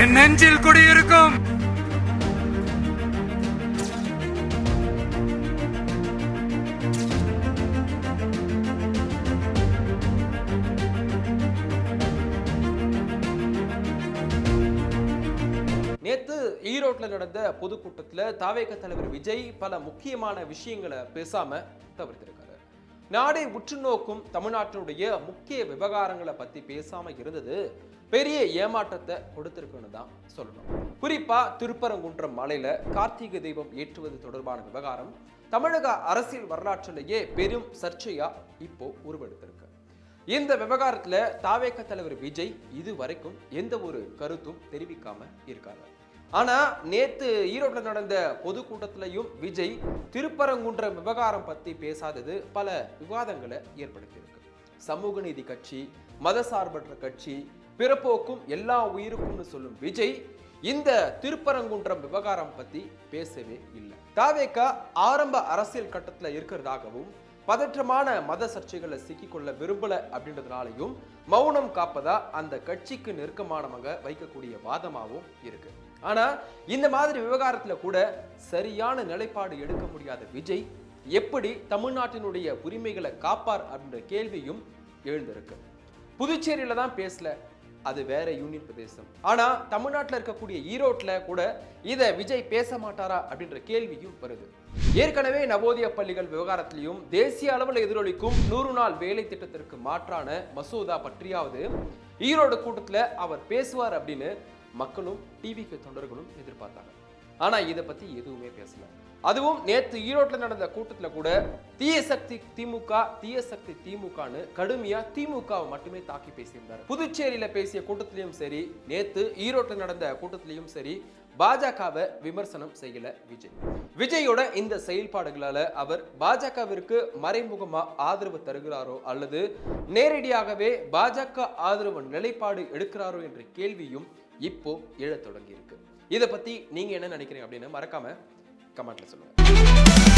என் நெஞ்சில் குடியிருக்கும். நேத்து ஈரோட்ல நடந்த பொதுக்கூட்டத்துல தாவேக தலைவர் விஜய் பல முக்கியமான விஷயங்களை பேசாம தவிர்த்திருக்காரு. நாடை உற்று நோக்கும் தமிழ்நாட்டினுடைய முக்கிய விவகாரங்களை பத்தி பேசாம இருந்தது பெரிய ஏமாற்றத்தை கொடுத்திருக்குன்னு தான் சொல்லணும். குறிப்பா திருப்பரங்குன்றம் மலையில கார்த்திகை தீபம் ஏற்றுவது தொடர்பான விவகாரம் தமிழக அரசியல் வரலாற்றிலேயே பெரும் சர்ச்சையா இப்போ உருவெடுத்திருக்கு. இந்த விவகாரத்துல தாவேக தலைவர் விஜய் இதுவரைக்கும் எந்த ஒரு கருத்தும் தெரிவிக்காம இருக்காரு. ஆனா நேத்து ஈரோட்ல நடந்த பொதுக்கூட்டத்திலையும் விஜய் திருப்பரங்குன்ற விவகாரம் பத்தி பேசாதது பல விவாதங்களை ஏற்படுத்தியிருக்கு. சமூக நீதி கட்சி, மதசார்பற்ற கட்சி, பிறப்போக்கும் எல்லா உயிருக்கும்னு சொல்லும் விஜய் இந்த திருப்பரங்குன்றம் விவகாரம் பத்தி பேசவே இல்லை. தாவேக ஆரம்ப அரசியல் கட்டத்துல இருக்கிறதாகவும் பதற்றமான மத சர்ச்சைகளை சிக்கிக்கொள்ள விரும்பல அப்படின்றதுனாலையும் மௌனம் காப்பதா அந்த கட்சிக்கு நெருக்கமானவங்க வைக்கக்கூடிய வாதமாகவும் இருக்கு. ஆனா இந்த மாதிரி விவகாரத்துல கூட சரியான நிலைப்பாடு எடுக்க முடியாத விஜய் எப்படி தமிழ்நாட்டினுடைய உரிமைகளை காப்பார் அப்படின்ற கேள்வியும் எழுந்திருக்கு. புதுச்சேரியில தான் பேசல, அது வேற யூனியன் பிரதேசம். ஆனா தமிழ்நாட்டில் இருக்கக்கூடிய ஈரோட்ல கூட இதை விஜய் பேச மாட்டாரா அப்படின்ற கேள்வியும் வருது. ஏற்கனவே நவோதய பள்ளிகள் விவகாரத்திலையும் தேசிய அளவில் எதிரொலிக்கும் 100 நாள் வேலை திட்டத்திற்கு மாற்றான மசோதா பற்றியாவது ஈரோடு கூட்டத்துல அவர் பேசுவார் அப்படின்னு மக்களும் டிவிக்கு தொண்டர்களும் எதிர்பார்த்தாங்க. ஆனா இதை பத்தி எதுவுமே பேசல. அதுவும் நேத்து ஈரோட்ல நடந்த கூட்டத்துல கூட தீய சக்தி திமுக, தீய சக்தி திமுகன்னு கடுமையா திமுகவை மட்டுமே தாக்கி பேசியிருந்தார். புதுச்சேரியில பேசிய கூட்டத்திலையும் சரி, நேத்து ஈரோட்ல நடந்த கூட்டத்திலையும் சரி, பாஜகவை விமர்சனம் செய்யல விஜய். விஜயோட இந்த செயல்பாடுகளால அவர் பாஜகவிற்கு மறைமுகமா ஆதரவு தருகிறாரோ அல்லது நேரடியாகவே பாஜக ஆதரவு நிலைப்பாடு எடுக்கிறாரோ என்ற கேள்வியும் இப்போ எழத் தொடங்கி இருக்கு. இதை பத்தி நீங்க என்ன நினைக்கிறீங்க அப்படின்னு மறக்காம கமெண்ட்ல சொல்லுங்க.